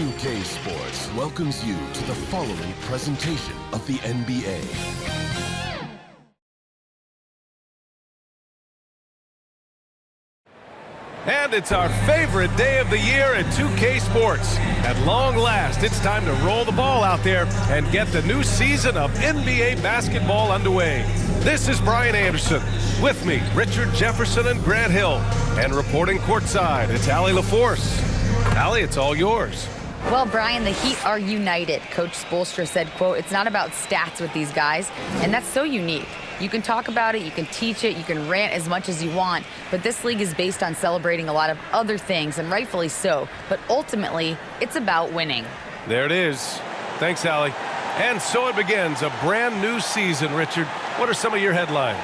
2K Sports welcomes you to the following presentation of the NBA. And it's our favorite day of the year at 2K Sports. At long last, it's time to roll the ball out there and get the new season of NBA basketball underway. This is Brian Anderson. With me, Richard Jefferson and Grant Hill. And reporting courtside, it's Allie LaForce. Allie, it's all yours. Well, Brian, the Heat are united. Coach Spoelstra said, quote, "It's not about stats with these guys," and that's so unique. You can talk about it, you can teach it, you can rant as much as you want, but this league is based on celebrating a lot of other things, and rightfully so. But ultimately, it's about winning. There it is. Thanks, Allie. And so it begins, a brand new season, Richard. What are some of your headlines?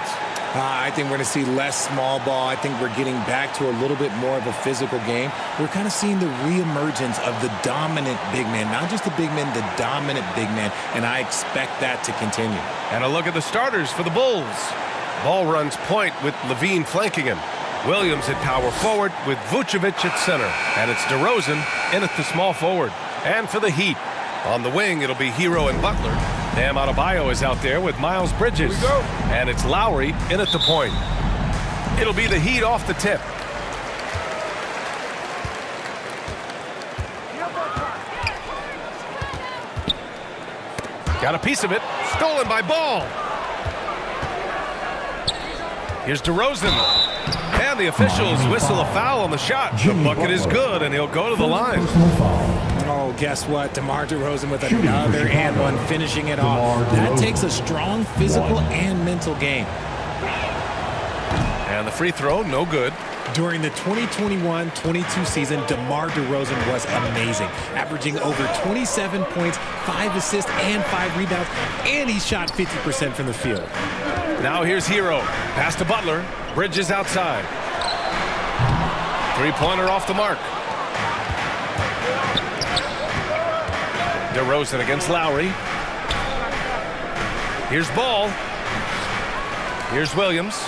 I think we're going to see less small ball. I think we're getting back to a little bit more of a physical game. We're kind of seeing the reemergence of the dominant big man, not just the big man, the dominant big man, and I expect that to continue. And a look at the starters for the Bulls. Ball runs point with Levine flanking him. Williams at power forward with Vucevic at center. And it's DeRozan in at the small forward. And for the Heat, on the wing, it'll be Hero and Butler. Bam Adebayo is out there with Miles Bridges. And it's Lowry in at the point. It'll be the Heat off the tip. Got a piece of it. Stolen by Ball. Here's DeRozan. And the officials whistle a foul on the shot. The bucket is good, and he'll go to the line. Oh, guess what? DeMar DeRozan with another and one, finishing it off. That takes a strong physical and mental game. And the free throw, no good. During the 2021-22 season, DeMar DeRozan was amazing, averaging over 27 points, 5 assists, and 5 rebounds, and he shot 50% from the field. Now here's Hero. Pass to Butler. Bridges outside. Three-pointer off the mark. DeRozan against Lowry. Here's Ball. Here's Williams.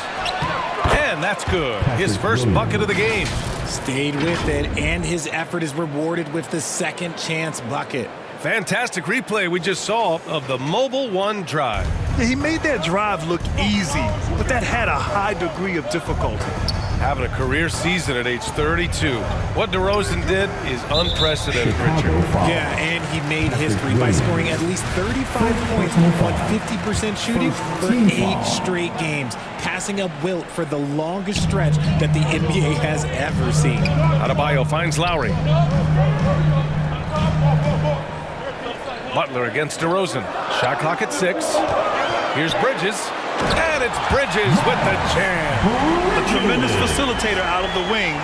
And that's good. His first bucket of the game. Stayed with it, and his effort is rewarded with the second chance bucket. Fantastic replay we just saw of the Mobile One drive. Yeah, he made that drive look easy, but that had a high degree of difficulty. Having a career season at age 32. What DeRozan did is unprecedented, Richard. Yeah, and he made history by scoring at least 35 points on 50% shooting for 8 straight games, passing up Wilt for the longest stretch that the NBA has ever seen. Adebayo finds Lowry. Butler against DeRozan. Shot clock at 6. Here's Bridges. And it's Bridges with the jam. A tremendous facilitator out of the wing.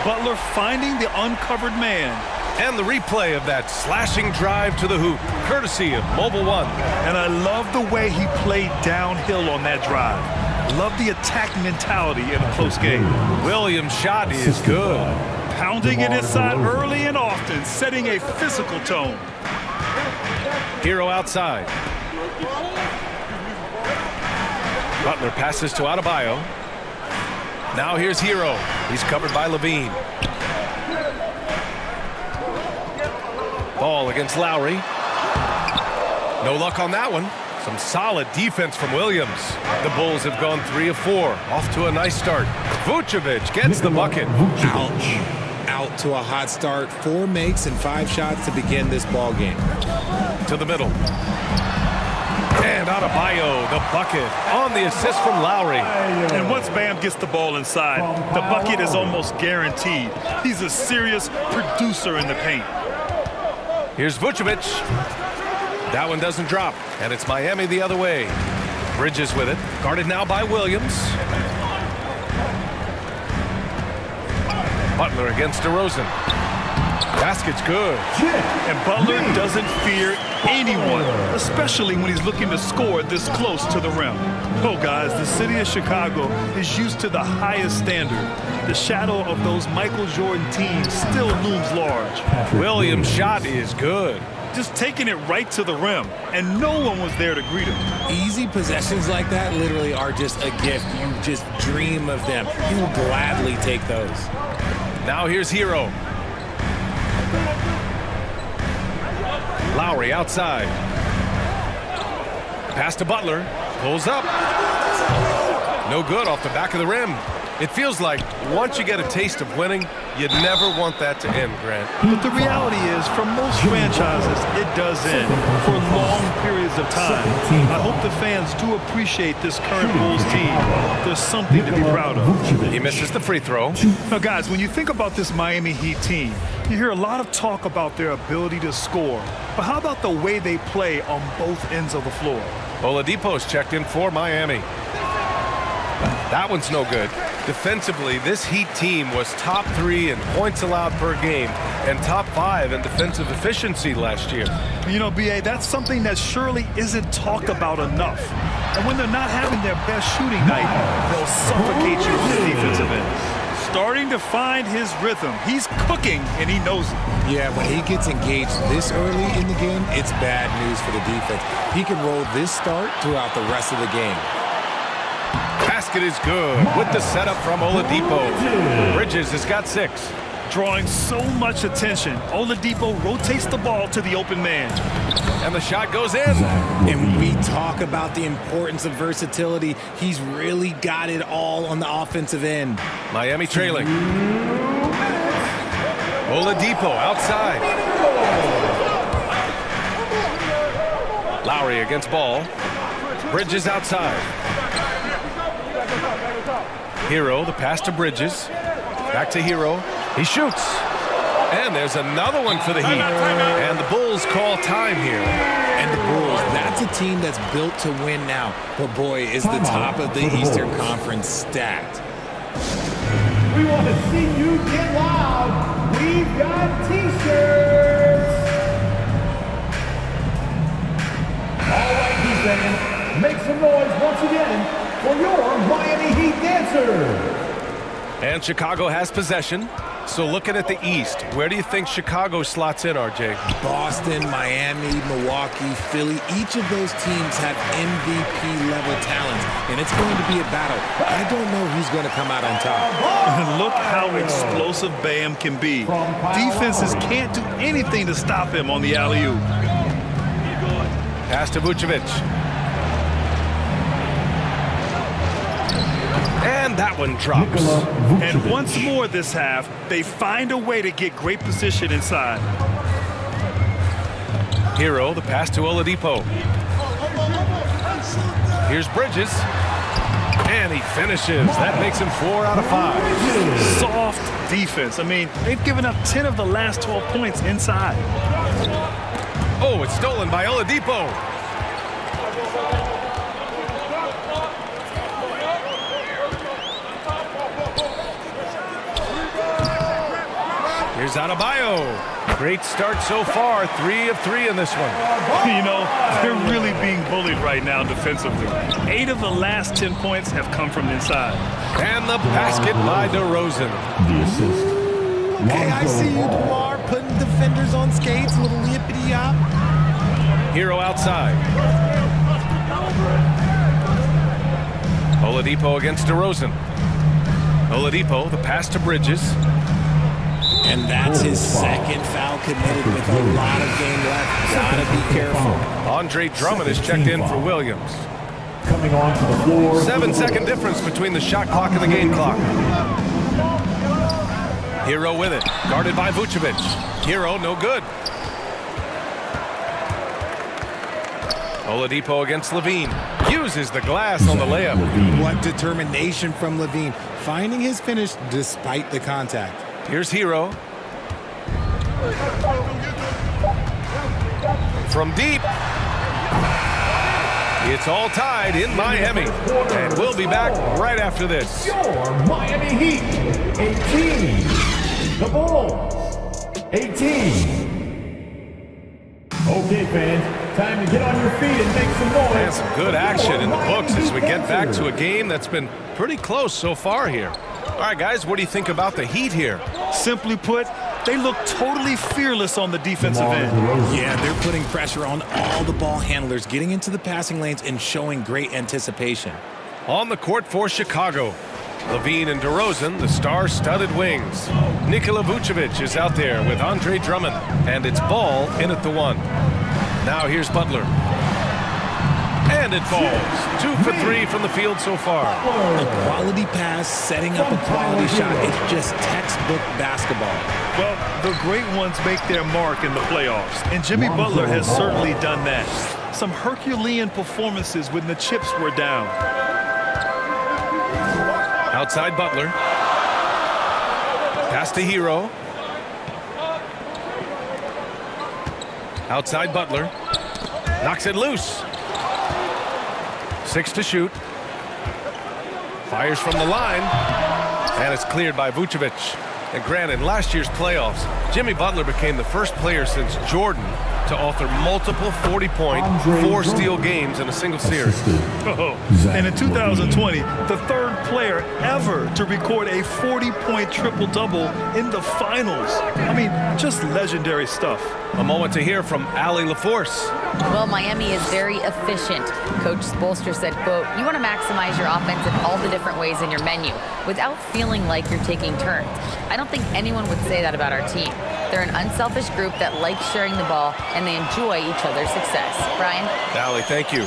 Butler finding the uncovered man. And the replay of that slashing drive to the hoop, courtesy of Mobile One. And I love the way he played downhill on that drive. Love the attack mentality in a close game. Williams' shot is good. Pounding it inside early and often, setting a physical tone. Hero outside. Butler passes to Adebayo. Now here's Hero. He's covered by Levine. Ball against Lowry. No luck on that one. Some solid defense from Williams. The Bulls have gone 3 of 4. Off to a nice start. Vucevic gets the bucket. Ouch. Out to a hot start. 4 makes and 5 shots to begin this ball game. To the middle. And Adebayo, the bucket on the assist from Lowry. And once Bam gets the ball inside, the bucket is almost guaranteed. He's a serious producer in the paint. Here's Vucevic. That one doesn't drop, and it's Miami the other way. Bridges with it, guarded now by Williams. Butler against DeRozan. Basket's good. And Butler doesn't fear anyone, especially when he's looking to score this close to the rim. Oh, guys, the city of Chicago is used to the highest standard. The shadow of those Michael Jordan teams still looms large. Williams' shot is good. Just taking it right to the rim, and no one was there to greet him. Easy possessions like that literally are just a gift. You just dream of them. You will gladly take those. Now here's Hero. Lowry outside. Pass to Butler. Pulls up. No good off the back of the rim. It feels like once you get a taste of winning, you never want that to end, Grant. But the reality is, for most franchises, it does end for long periods of time. I hope the fans do appreciate this current Bulls team. There's something to be proud of. He misses the free throw. Now, guys, when you think about this Miami Heat team, you hear a lot of talk about their ability to score. But how about the way they play on both ends of the floor? Oladipo's checked in for Miami. That one's no good. Defensively, this Heat team was top 3 in points allowed per game and top 5 in defensive efficiency last year. You know, B.A., that's something that surely isn't talked about enough. And when they're not having their best shooting night, they'll suffocate you on the defensive end. Starting to find his rhythm. He's cooking, and he knows it. Yeah, when he gets engaged this early in the game, it's bad news for the defense. He can roll this start throughout the rest of the game. Basket is good with the setup from Oladipo. Bridges has got 6. Drawing so much attention, Oladipo rotates the ball to the open man. And the shot goes in. And when we talk about the importance of versatility, he's really got it all on the offensive end. Miami trailing. Oladipo outside. Lowry against Ball. Bridges outside. Hero, the pass to Bridges. Back to Hero. He shoots. And there's another one for the Heat. And the Bulls call time here. And the Bulls, that's a team that's built to win now. But boy, is the top of the Eastern Conference stacked. We want to see you get loud. We've got T-shirts. All right, Heat fans, make some noise once again for your Miami Heat dancer. And Chicago has possession. So looking at the East, where do you think Chicago slots in, RJ? Boston, Miami, Milwaukee, Philly, each of those teams have MVP-level talents, and it's going to be a battle. I don't know who's going to come out on top. And look how explosive Bam can be. Defenses can't do anything to stop him on the alley-oop. Pass to Vucevic. And that one drops. And once more this half, they find a way to get great position inside. Hero, the pass to Oladipo. Here's Bridges. And he finishes. That makes him 4 out of 5. Soft defense. I mean, they've given up 10 of the last 12 points inside. Oh, it's stolen by Oladipo. Here's Adebayo. Great start so far. 3 of 3 in this one. You know, they're really being bullied right now defensively. 8 of the last 10 points have come from inside. And the basket by DeRozan. The assist. Okay, I see you, DeMar, putting defenders on skates, a little yippity-yop. Hero outside. Oladipo against DeRozan. Oladipo, the pass to Bridges. And that's his second foul committed with a lot of game left. Gotta be careful. Andre Drummond is checked in for Williams. Coming onto the floor. 7-second difference between the shot clock and the game clock. Hero with it. Guarded by Vucevic. Hero, no good. Oladipo against Levine. Uses the glass on the layup. What determination from Levine. Finding his finish despite the contact. Here's Hero. From deep. It's all tied in Miami. And we'll be back right after this. Your Miami Heat, 18. The Bulls, 18. Okay, fans, time to get on your feet and make some noise. And some good action in the books as we get back to a game that's been pretty close so far here. All right, guys, what do you think about the Heat here? Simply put, they look totally fearless on the defensive end. Yeah, they're putting pressure on all the ball handlers, getting into the passing lanes and showing great anticipation. On the court for Chicago, Levine and DeRozan, the star-studded wings. Nikola Vucevic is out there with Andre Drummond, and it's Ball in at the 1. Now here's Butler. And it falls. 2 for 3 from the field so far. A quality pass, setting up a quality shot. It's just textbook basketball. Well, the great ones make their mark in the playoffs, and Jimmy Butler has certainly done that. Some Herculean performances when the chips were down. Outside Butler. Pass to Hero. Outside Butler. Knocks it loose. 6 to shoot. Fires from the line. And it's cleared by Vucevic. And granted, in last year's playoffs, Jimmy Butler became the first player since Jordan to author multiple 40-point, 4-steal games in a single series. And in 2020, the third player ever to record a 40-point triple-double in the finals. I mean, just legendary stuff. A moment to hear from Allie LaForce. Well, Miami is very efficient. Coach Spoelstra said, quote, "You want to maximize your offense in all the different ways in your menu without feeling like you're taking turns." I don't think anyone would say that about our team. They're an unselfish group that likes sharing the ball, and they enjoy each other's success. Brian? Allie, thank you.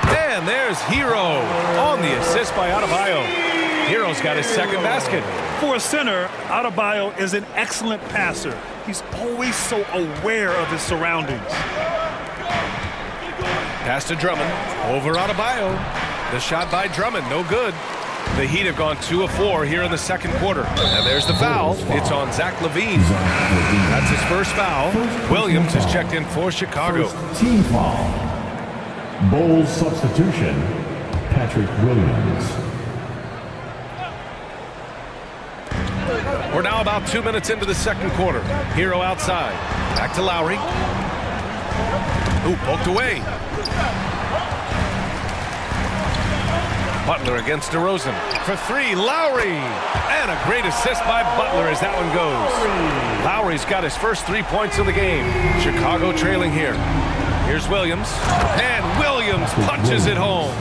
And there's Hero on the assist by Adebayo. Hero's got his second basket. For a center, Adebayo is an excellent passer. He's always so aware of his surroundings. Pass to Drummond. Over Adebayo. The shot by Drummond, no good. The Heat have gone 2 of 4 here in the second quarter. And there's the foul. It's on Zach LaVine. That's his first foul. Williams is checked in for Chicago. First team foul. Bulls substitution, Patrick Williams. We're now about 2 minutes into the second quarter. Hero outside. Back to Lowry. Ooh, poked away. Butler against DeRozan. For 3, Lowry. And a great assist by Butler as that one goes. Lowry's got his first 3 points of the game. Chicago trailing here. Here's Williams. And Williams punches it home.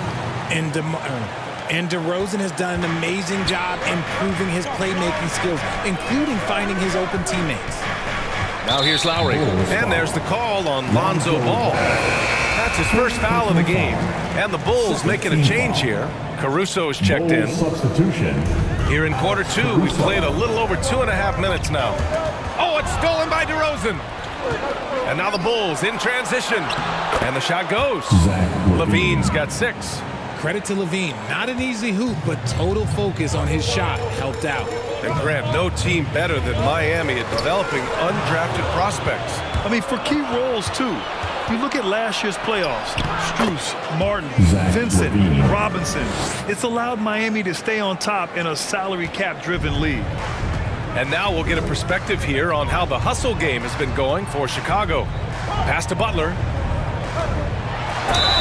And DeRozan has done an amazing job improving his playmaking skills, including finding his open teammates. Now here's Lowry. And there's the call on Lonzo Ball. That's his first foul of the game. And the Bulls making a change here. Caruso's checked in. Substitution. Here in quarter 2, we've played a little over 2.5 minutes now. Oh, it's stolen by DeRozan. And now the Bulls in transition. And the shot goes. LaVine's got 6. Credit to LaVine. Not an easy hoop, but total focus on his shot helped out. And Grant, no team better than Miami at developing undrafted prospects. I mean, for key roles, too. You look at last year's playoffs, Strus, Martin, Vincent, Robinson. It's allowed Miami to stay on top in a salary cap-driven league. And now we'll get a perspective here on how the hustle game has been going for Chicago. Pass to Butler.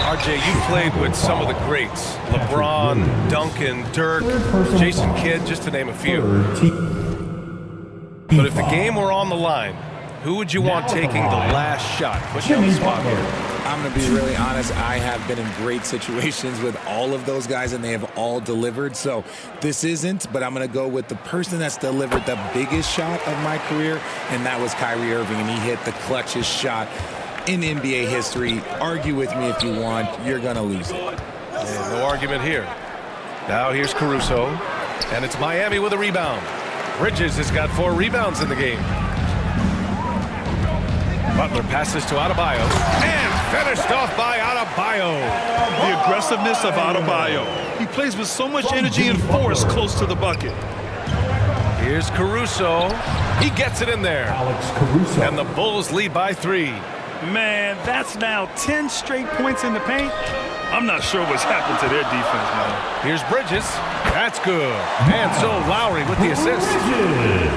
RJ, you played with some of the greats. LeBron, Duncan, Dirk, Jason Kidd, just to name a few. But if the game were on the line, who would you want taking the last shot? Put you on the spot here. I'm going to be really honest. I have been in great situations with all of those guys, and they have all delivered. So this isn't, but I'm going to go with the person that's delivered the biggest shot of my career, and that was Kyrie Irving, and he hit the clutchest shot in NBA history. Argue with me if you want. You're going to lose it. Yeah, no argument here. Now here's Caruso, and it's Miami with a rebound. Bridges has got 4 rebounds in the game. Butler passes to Adebayo, and finished off by Adebayo. The aggressiveness of Adebayo. He plays with so much energy and force close to the bucket. Here's Caruso. He gets it in there. Alex Caruso. And the Bulls lead by 3. Man, that's now 10 straight points in the paint. I'm not sure what's happened to their defense, man. Here's Bridges. That's good. And so Lowry with the assist.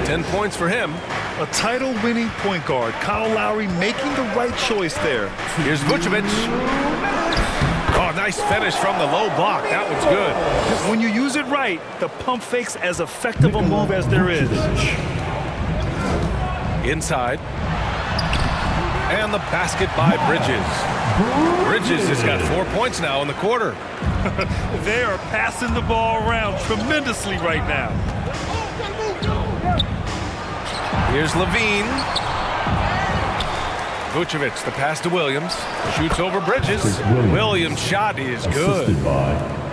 10 points for him. A title-winning point guard, Kyle Lowry, making the right choice there. Here's Vucevic. Oh, nice finish from the low block. That one's good. When you use it right, the pump fake's as effective a move as there is. Inside. And the basket by Bridges. Bridges has got 4 points now in the quarter. They are passing the ball around tremendously right now. Here's LaVine. Vucevic, the pass to Williams. Shoots over Bridges. Williams' shot is good.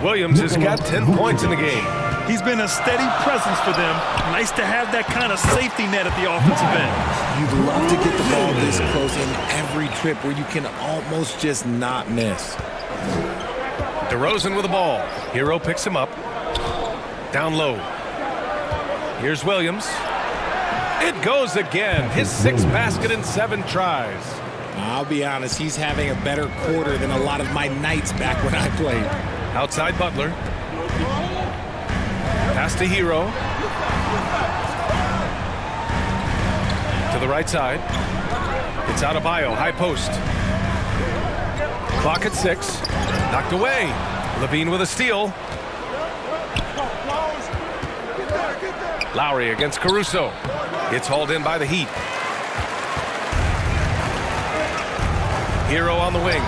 Williams has got 10 points in the game. He's been a steady presence for them. Nice to have that kind of safety net at the offensive end. You'd love to get the ball this close in every trip where you can almost just not miss. DeRozan with the ball. Hero picks him up. Down low. Here's Williams. It goes again. His 6th basket in 7 tries. I'll be honest, he's having a better quarter than a lot of my nights back when I played. Outside Butler. Pass to Hero. To the right side. It's Adebayo, high post. Clock at 6. Knocked away. Levine with a steal. Lowry against Caruso. Gets hauled in by the Heat. Hero on the wing.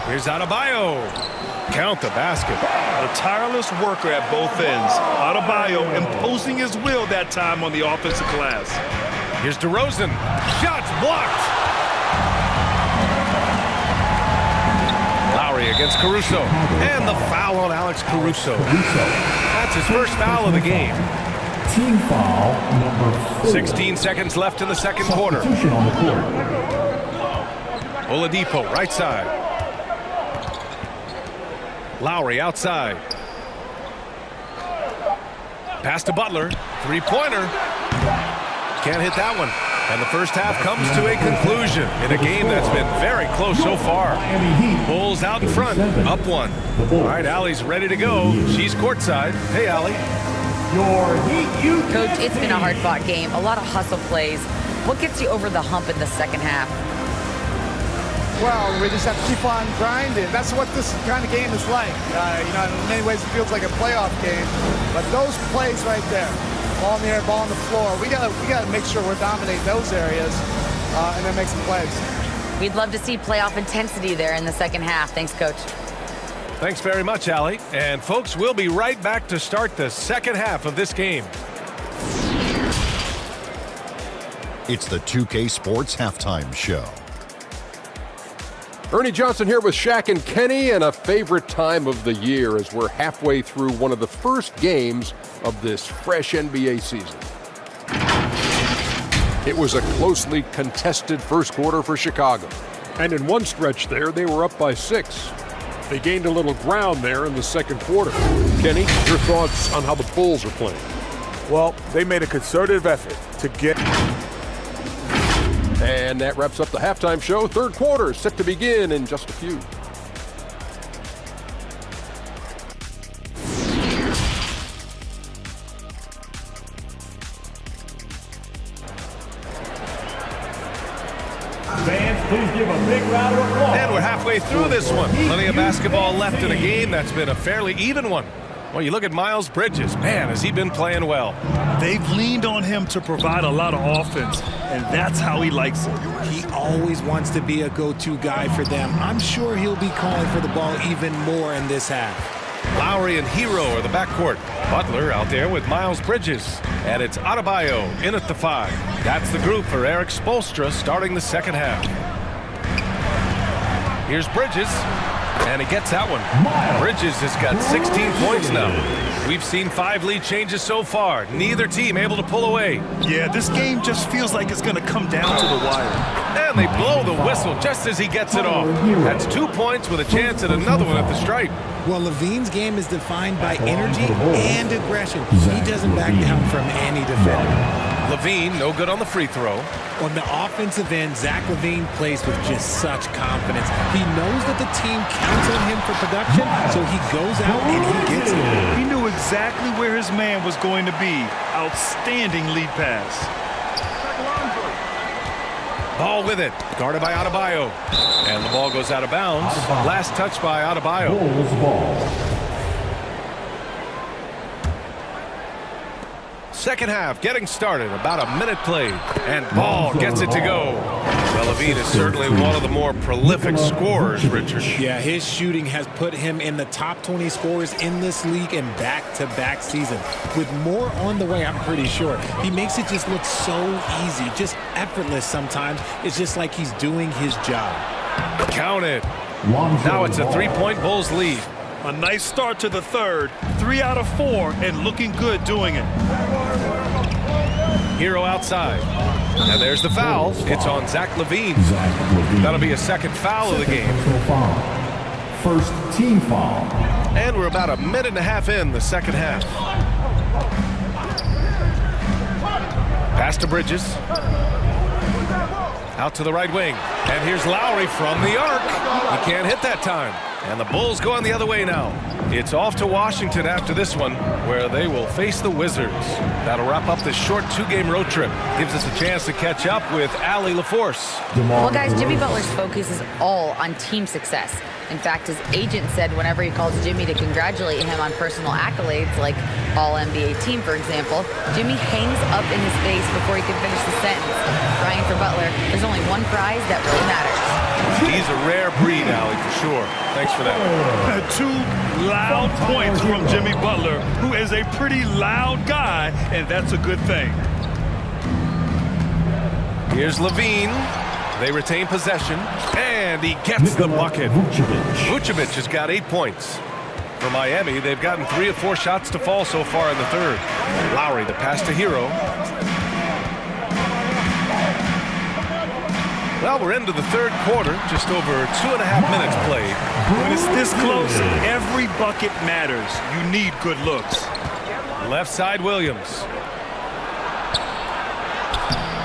Here's Adebayo. Count the basket. A tireless worker at both ends. Adebayo imposing his will that time on the offensive glass. Here's DeRozan. Shots blocked. Lowry against Caruso. And the foul on Alex Caruso. That's his first foul of the game. Team foul number 4. 16 seconds left in the second quarter. Substitution on the court. Oladipo, right side. Lowry outside. Pass to Butler. Three-pointer. Can't hit that one. And the first half comes to a conclusion in a game that's been very close so far. Bulls out in front, up 1. All right, Allie's ready to go. She's courtside. Hey, Allie. Coach, it's been a hard-fought game. A lot of hustle plays. What gets you over the hump in the second half? Well, we just have to keep on grinding. That's what this kind of game is like. In many ways, it feels like a playoff game. But those plays right there, ball in the air, ball on the floor, we gotta make sure we're dominating those areas and then make some plays. We'd love to see playoff intensity there in the second half. Thanks, Coach. Thanks very much, Allie. And folks, we'll be right back to start the second half of this game. It's the 2K Sports Halftime Show. Ernie Johnson here with Shaq and Kenny, and a favorite time of the year as we're halfway through one of the first games of this fresh NBA season. It was a closely contested first quarter for Chicago. And in one stretch there, they were up by 6. They gained a little ground there in the second quarter. Kenny, your thoughts on how the Bulls are playing? Well, they made a concerted effort to get... And that wraps up the halftime show. Third quarter set to begin in just a few. Fans, please give a big round of applause. And we're halfway through this one. Plenty of basketball left in a game that's been a fairly even one. Well, you look at Miles Bridges. Man, has he been playing well. They've leaned on him to provide a lot of offense, and that's how he likes it. He always wants to be a go-to guy for them. I'm sure he'll be calling for the ball even more in this half. Lowry and Hero are the backcourt. Butler out there with Miles Bridges. And it's Adebayo in at the 5. That's the group for Eric Spoelstra starting the second half. Here's Bridges. And he gets that one. Bridges has got 16 points now. We've seen 5 lead changes so far. Neither team able to pull away. Yeah, this game just feels like it's going to come down to the wire. And they blow the whistle just as he gets it off. That's 2 points with a chance at another one at the stripe. Well, Levine's game is defined by energy and aggression. He doesn't back down from any defender. Levine, no good on the free throw. On the offensive end, Zach LaVine plays with just such confidence. He knows that the team counts on him for production, so he goes out and he gets it. He knew exactly where his man was going to be. Outstanding lead pass. Ball with it. Guarded by Adebayo. And the ball goes out of bounds. Last touch by Adebayo. Second half getting started. About a minute played. And Ball gets it to go. Well, if LaVine is certainly one of the more prolific scorers, Richard. Yeah, his shooting has put him in the top 20 scorers in this league in back-to-back seasons. With more on the way, I'm pretty sure. He makes it just look so easy, just effortless sometimes. It's just like he's doing his job. Count it. Now it's a 3-point Bulls lead. A nice start to the third. 3 out of 4 and looking good doing it. Hero outside. And there's the foul. It's on Zach LaVine. That'll be a second foul of the game. First team foul. And we're about a minute and a half in the second half. Pass to Bridges. Out to the right wing. And here's Lowry from the arc. He can't hit that time. And the Bulls going the other way now. It's off to Washington after this one, where they will face the Wizards. That'll wrap up this short 2-game road trip. Gives us a chance to catch up with Allie LaForce. Well, guys, Jimmy Butler's focus is all on team success. In fact, his agent said whenever he calls Jimmy to congratulate him on personal accolades, like All-NBA team, for example, Jimmy hangs up in his face before he can finish the sentence. Crying for Butler, there's only one prize that really matters. He's a rare breed, Allie, for sure. Thanks for that. 2 loud points from Jimmy Butler, who is a pretty loud guy, and that's a good thing. Here's LaVine. They retain possession, and he gets the bucket. Vucevic has got 8 points. For Miami, they've gotten 3 of 4 shots to fall so far in the third. Lowry, the pass to Hero. Well, we're into the third quarter, just over 2.5 minutes played. When it's this close, every bucket matters. You need good looks. Left side, Williams.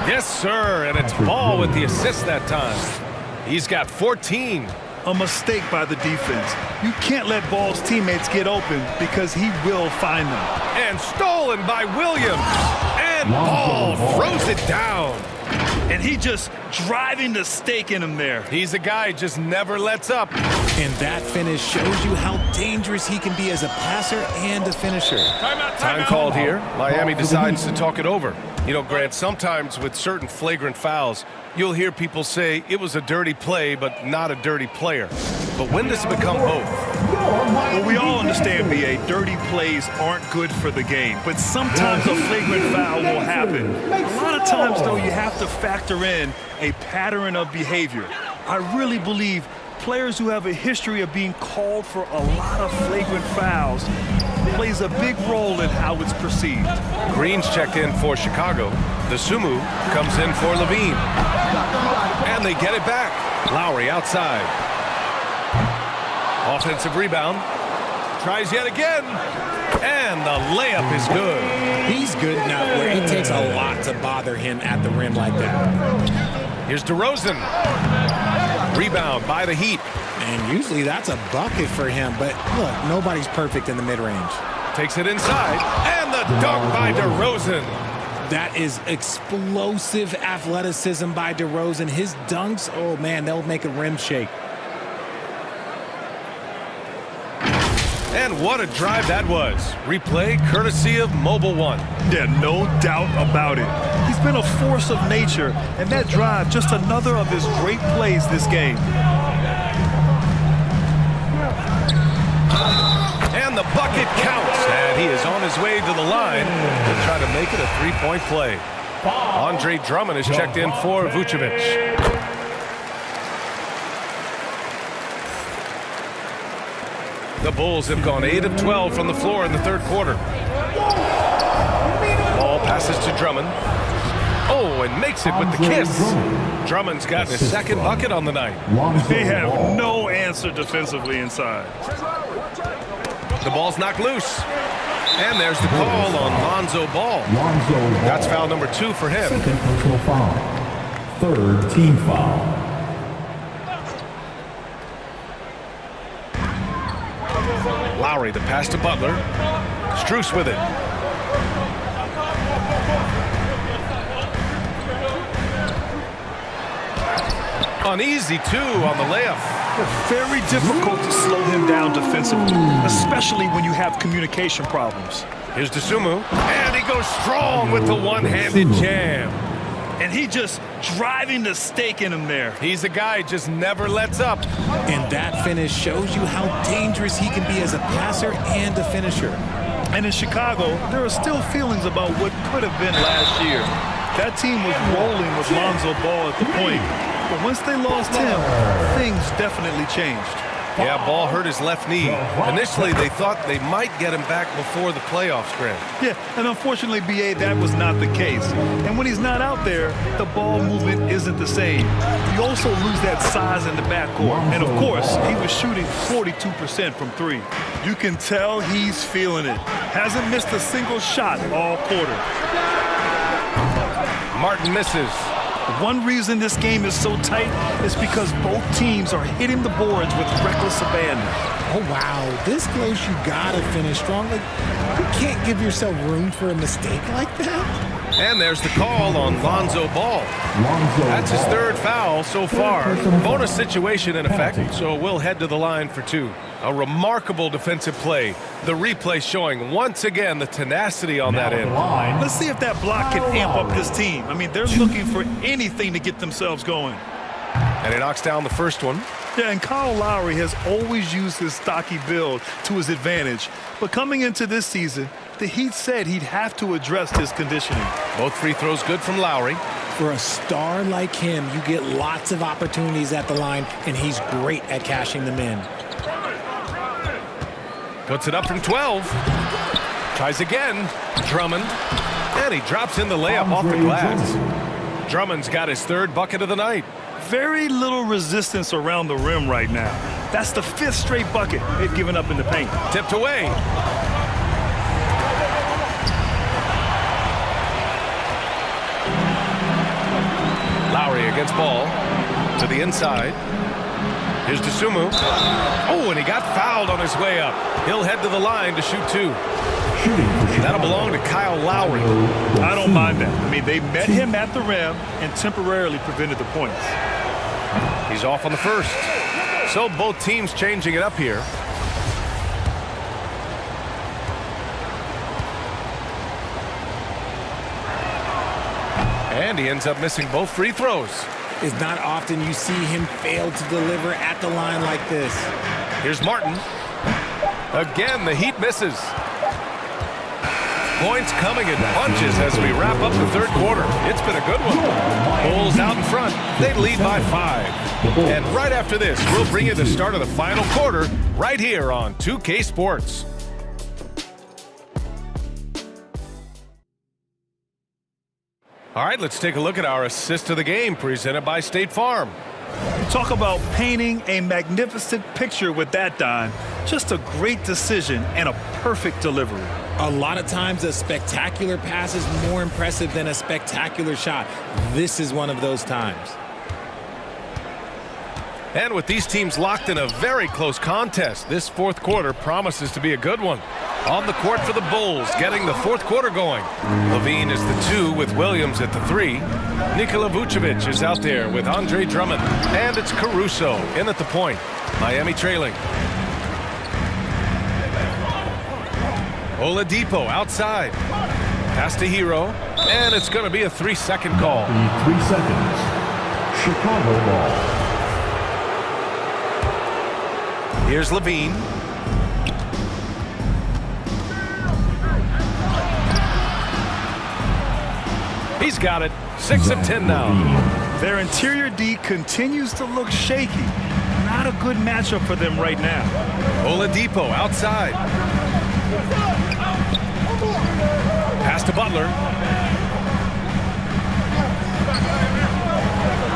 Yes, sir, and it's Ball with the assist that time. He's got 14. A mistake by the defense. You can't let Ball's teammates get open because he will find them. And stolen by Williams. And Ball throws it down. And he just driving the stake in him there. He's a guy who just never lets up. And that finish shows you how dangerous he can be as a passer and a finisher. Time called here. Miami decides to talk it over. You know, Grant, sometimes with certain flagrant fouls, you'll hear people say it was a dirty play, but not a dirty player. But when does it become both? Well, we all understand, B.A., dirty plays aren't good for the game. But sometimes a flagrant foul will happen. A lot of times, though, you have to factor in a pattern of behavior. I really believe players who have a history of being called for a lot of flagrant fouls plays a big role in how it's perceived. Green's checked in for Chicago. The Sumu comes in for LaVine. And they get it back. Lowry outside. Offensive rebound. Tries yet again. And the layup is good. He's good enough where it takes a lot to bother him at the rim like that. Here's DeRozan. Rebound by the Heat. And usually that's a bucket for him. But look, nobody's perfect in the mid-range. Takes it inside. And the dunk by DeRozan. That is explosive athleticism by DeRozan. His dunks, oh man, they'll make a rim shake. And what a drive that was. Replay courtesy of Mobile One. Yeah, no doubt about it. He's been a force of nature, and that drive, just another of his great plays this game. And the bucket counts, and he is on his way to the line to try to make it a 3-point play. Andre Drummond is checked in for Vucevic. The Bulls have gone 8 of 12 from the floor in the third quarter. Ball passes to Drummond. Oh, and makes it with the kiss. Drummond's gotten his second bucket on the night. They have no answer defensively inside. The ball's knocked loose. And there's the call on Lonzo Ball. That's foul number 2 for him. Second personal foul. Third team foul. Lowry, the pass to Butler. Strus with it. An easy 2 on the layup. Very difficult to slow him down defensively, especially when you have communication problems. Here's Dosunmu, and he goes strong with the one-handed jam. And he just driving the stake in him there. He's a guy who just never lets up. And that finish shows you how dangerous he can be as a passer and a finisher. And in Chicago, there are still feelings about what could have been last year. That team was rolling with Lonzo Ball at the point. But once they lost him, things definitely changed. Yeah, Ball hurt his left knee. Initially, they thought they might get him back before the playoffs, Grant. Yeah, and unfortunately, B.A., that was not the case. And when he's not out there, the ball movement isn't the same. You also lose that size in the backcourt. And, of course, he was shooting 42% from three. You can tell he's feeling it. Hasn't missed a single shot all quarter. Martin misses. One reason this game is so tight is because both teams are hitting the boards with reckless abandon. Oh, wow. This close, you gotta finish strong. Like, you can't give yourself room for a mistake like that. And there's the call on Lonzo Ball. That's his third foul so far. Bonus situation in effect, so we'll head to the line for two. A remarkable defensive play. The replay showing once again the tenacity on that end. Let's see if that block can amp up this team. I mean, they're looking for anything to get themselves going. And he knocks down the first one. Yeah, and Kyle Lowry has always used his stocky build to his advantage. But coming into this season, the Heat said he'd have to address his conditioning. Both free throws good from Lowry. For a star like him, you get lots of opportunities at the line, and he's great at cashing them in. Puts it up from 12. Tries again. Drummond. And he drops in the layup off the glass. Drummond's got his third bucket of the night. Very little resistance around the rim right now. That's the fifth straight bucket they've given up in the paint. Tipped away. Lowry against Ball. To the inside. Here's DeSumo. Oh, and he got fouled on his way up. He'll head to the line to shoot two. That'll belong to Kyle Lowry. I don't mind that. I mean, they met him at the rim and temporarily prevented the points. He's off on the first. So both teams changing it up here. And he ends up missing both free throws. It's not often you see him fail to deliver at the line like this. Here's Martin. Again, the Heat misses. Points coming in bunches as we wrap up the third quarter. It's been a good one. Bulls out in front. They lead by 5. And right after this, we'll bring you the start of the final quarter right here on 2K Sports. All right, let's take a look at our assist of the game presented by State Farm. Talk about painting a magnificent picture with that dime. Just a great decision and a perfect delivery. A lot of times a spectacular pass is more impressive than a spectacular shot. This is one of those times. And with these teams locked in a very close contest, this fourth quarter promises to be a good one. On the court for the Bulls, getting the fourth quarter going. Levine is the 2 with Williams at the 3. Nikola Vucevic is out there with Andre Drummond. And it's Caruso in at the point. Miami trailing. Oladipo outside. Pass to Hero. And it's going to be a 3-second call. 3 seconds. Chicago ball. Here's Levine. He's got it. 6 of 10 now. Their interior D continues to look shaky. Not a good matchup for them right now. Oladipo outside. Pass to Butler.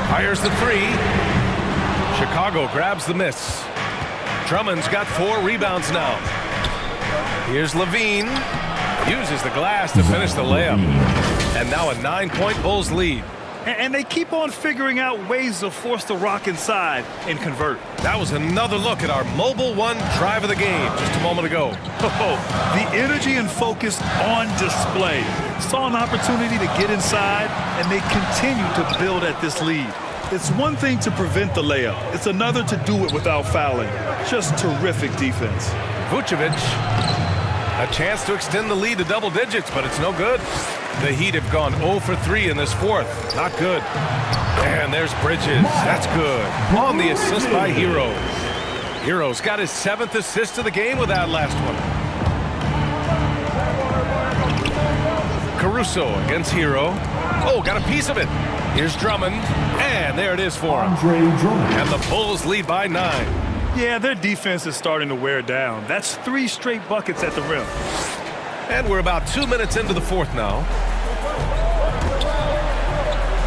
Fires the 3. Chicago grabs the miss. Drummond's got 4 rebounds now. Here's Levine. Uses the glass to finish the layup. And now a 9-point Bulls lead. And they keep on figuring out ways to force the rock inside and convert. That was another look at our Mobile One drive of the game just a moment ago. Oh, the energy and focus on display. Saw an opportunity to get inside, and they continue to build at this lead. It's one thing to prevent the layup. It's another to do it without fouling. Just terrific defense. Vucevic, a chance to extend the lead to double digits, but it's no good. The Heat have gone 0 for 3 in this fourth. Not good. And there's Bridges. That's good. On the assist by Hero. Hero's got his 7th assist of the game with that last one. Caruso against Hero. Oh, got a piece of it. Here's Drummond. And there it is for him. And the Bulls lead by 9. Yeah, their defense is starting to wear down. That's 3 straight buckets at the rim. And we're about 2 minutes into the fourth now.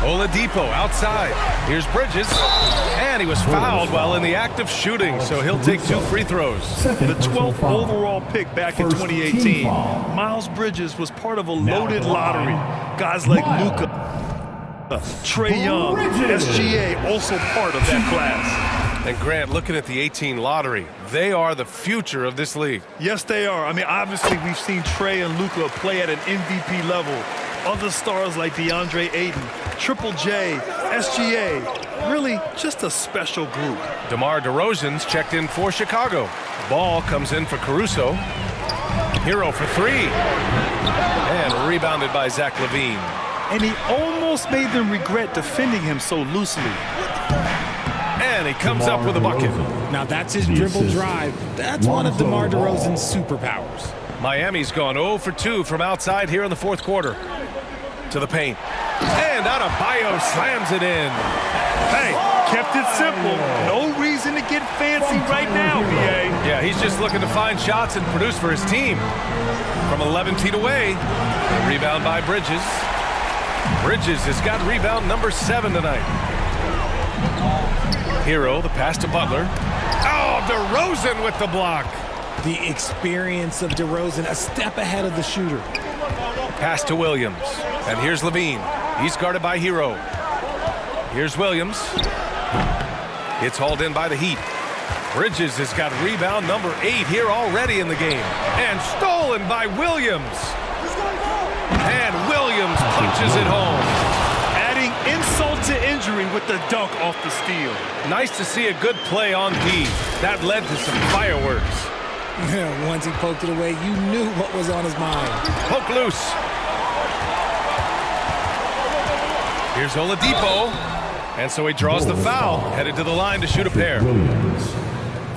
Oladipo outside. Here's Bridges. And he was fouled while in the act of shooting, so he'll take 2 free throws. The 12th overall pick back in 2018. Miles Bridges was part of a loaded lottery. Guys like Luka, Trae Young, SGA also part of that class. And Grant, looking at the 18 lottery, they are the future of this league. Yes, they are. I mean, obviously, we've seen Trae and Luka play at an MVP level. Other stars like DeAndre Ayton, Triple J, SGA, really just a special group. DeMar DeRozan's checked in for Chicago. Ball comes in for Caruso. Hero for 3. And rebounded by Zach LaVine. And he almost made them regret defending him so loosely. And he comes up with a bucket. Now that's his dribble drive. That's one of DeMar DeRozan's superpowers. Miami's gone 0 for 2 from outside here in the fourth quarter. To the paint. And Adebayo slams it in. Hey, kept it simple. No reason to get fancy right now, BA. Yeah, he's just looking to find shots and produce for his team. From 11 feet away. Rebound by Bridges. Bridges has got rebound number 7 tonight. Hero, the pass to Butler. Oh, DeRozan with the block. The experience of DeRozan, a step ahead of the shooter. Pass to Williams. And here's LaVine. He's guarded by Hero. Here's Williams. It's hauled in by the Heat. Bridges has got rebound number 8 here already in the game. And stolen by Williams. And Williams punches it home. Adding insult to injury with the dunk off the steal. Nice to see a good play on D. That led to some fireworks. Once he poked it away, you knew what was on his mind. Poke loose. Here's Oladipo. And so he draws the foul, headed to the line to shoot a pair.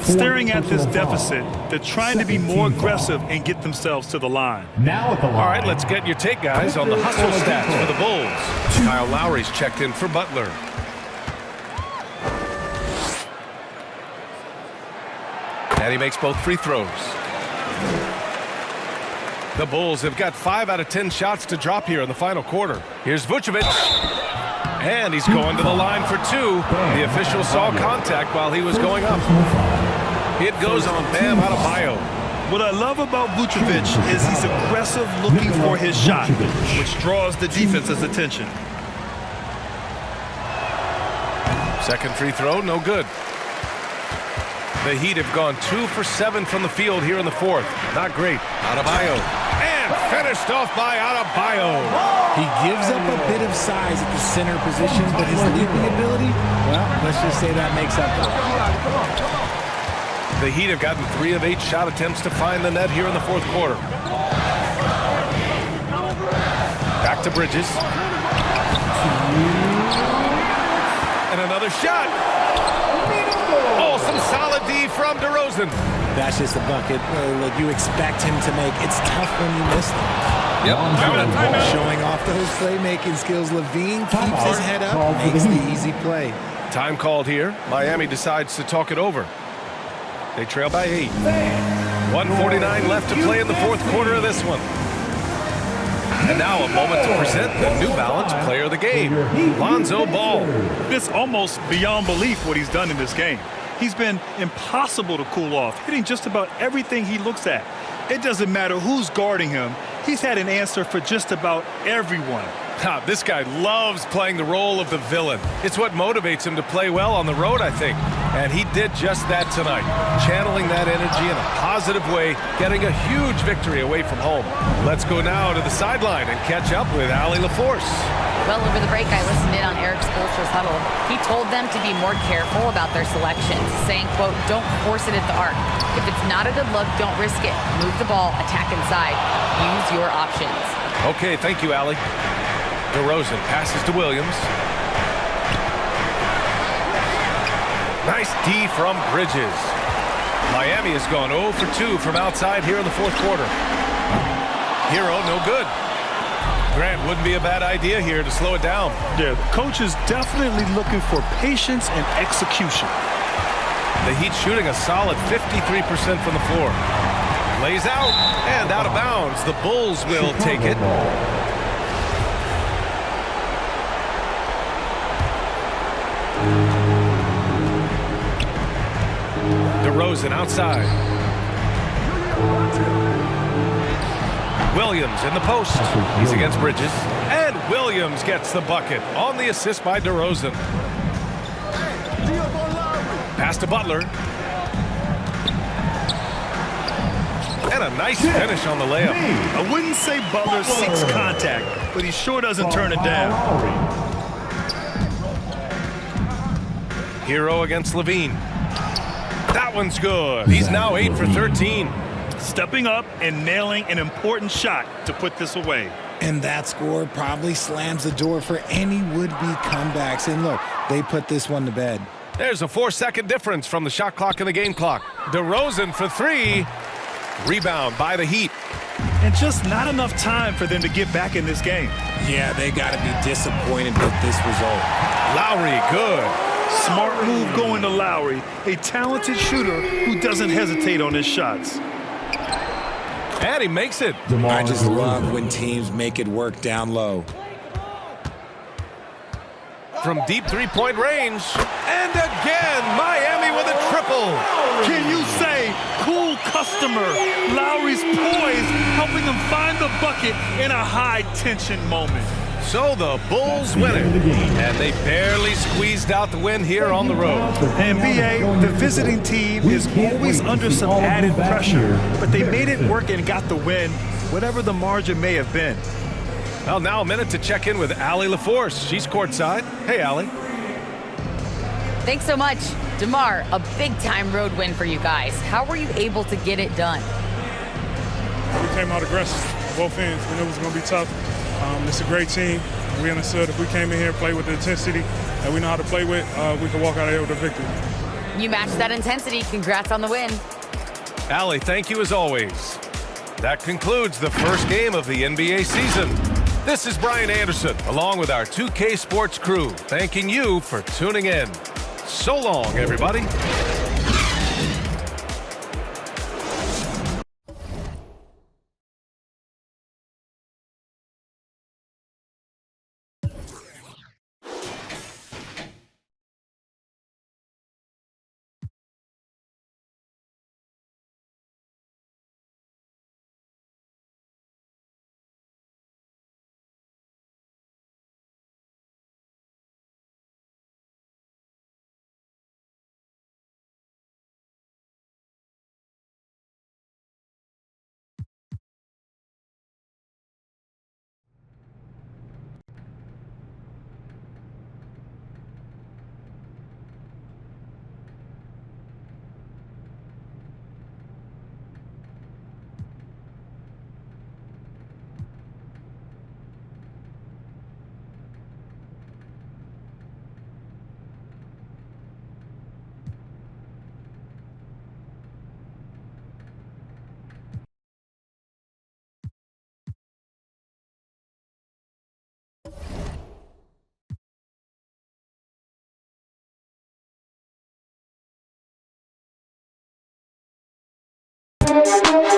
Staring at this deficit, they're trying to be more aggressive and get themselves to the line. Now at the line. All right, let's get your take, guys, on the hustle stats for the Bulls. Kyle Lowry's checked in for Butler. And he makes both free throws. The Bulls have got 5 out of 10 shots to drop here in the final quarter. Here's Vucevic. And he's going to the line for 2. The official saw contact while he was going up. It goes on Bam Adebayo. What I love about Vucevic is he's aggressive looking for his shot, which draws the defense's attention. Second free throw, no good. The Heat have gone 2 for 7 from the field here in the fourth. Not great. Adebayo. And finished off by Adebayo. He gives up a bit of size at the center position, but his leaping ability, well, let's just say that makes up for it. The Heat have gotten 3 of 8 shot attempts to find the net here in the fourth quarter. Back to Bridges. And another shot. Oh, some solid D from DeRozan. That's just a bucket like you expect him to make. It's tough when you miss them. Yep. Showing off those playmaking skills. LaVine keeps his head up, makes the easy play. Time called here. Miami decides to talk it over. They trail by 8. 1:49 left to play in the fourth quarter of this one. And now a moment to present the New Balance Player of the Game, Lonzo Ball. It's almost beyond belief what he's done in this game. He's been impossible to cool off, hitting just about everything he looks at. It doesn't matter who's guarding him. He's had an answer for just about everyone. This guy loves playing the role of the villain. It's what motivates him to play well on the road, I think. And he did just that tonight, channeling that energy in a positive way, getting a huge victory away from home. Let's go now to the sideline and catch up with Allie LaForce. Well, over the break, I listened in on Eric Spoelstra's huddle. He told them to be more careful about their selections, saying, quote, don't force it at the arc. If it's not a good look, don't risk it. Move the ball, attack inside. Use your options. Okay, thank you, Allie. DeRozan passes to Williams. Nice D from Bridges. Miami has gone 0 for 2 from outside here in the fourth quarter. Hero, no good. Grant, wouldn't be a bad idea here to slow it down. Yeah, the coach is definitely looking for patience and execution. The Heat shooting a solid 53% from the floor. Lays out and out of bounds. The Bulls will take it. DeRozan outside. Williams in the post. He's against Bridges. And Williams gets the bucket on the assist by DeRozan. Pass to Butler. And a nice finish on the layup. I wouldn't say Butler seeks contact, but he sure doesn't turn it down. Hero against Levine. That one's good. He's now 8 for 13. Stepping up and nailing an important shot to put this away. And that score probably slams the door for any would-be comebacks. And look, they put this one to bed. There's a 4-second difference from the shot clock and the game clock. DeRozan for 3. Rebound by the Heat. And just not enough time for them to get back in this game. Yeah, they got to be disappointed with this result. Lowry, good. Smart move going to Lowry, a talented shooter who doesn't hesitate on his shots. And he makes it. I just love when teams make it work down low. From deep three-point range. And again, Miami with a triple. Can you say cool customer? Lowry's poise helping him find the bucket in a high-tension moment. So the Bulls win it, and they barely squeezed out the win here on the road. NBA, the visiting team is always under some added pressure, but they made it work and got the win, whatever the margin may have been. Well, now a minute to check in with Allie LaForce. She's courtside. Hey, Allie. Thanks so much. DeMar, a big-time road win for you guys. How were you able to get it done? We came out aggressive, both ends. We knew it was going to be tough. It's a great team. We understood if we came in here and played with the intensity that we know how to play with, we could walk out of here with a victory. You matched that intensity. Congrats on the win. Allie, thank you as always. That concludes the first game of the NBA season. This is Brian Anderson, along with our 2K Sports crew, thanking you for tuning in. So long, everybody. We'll be right back.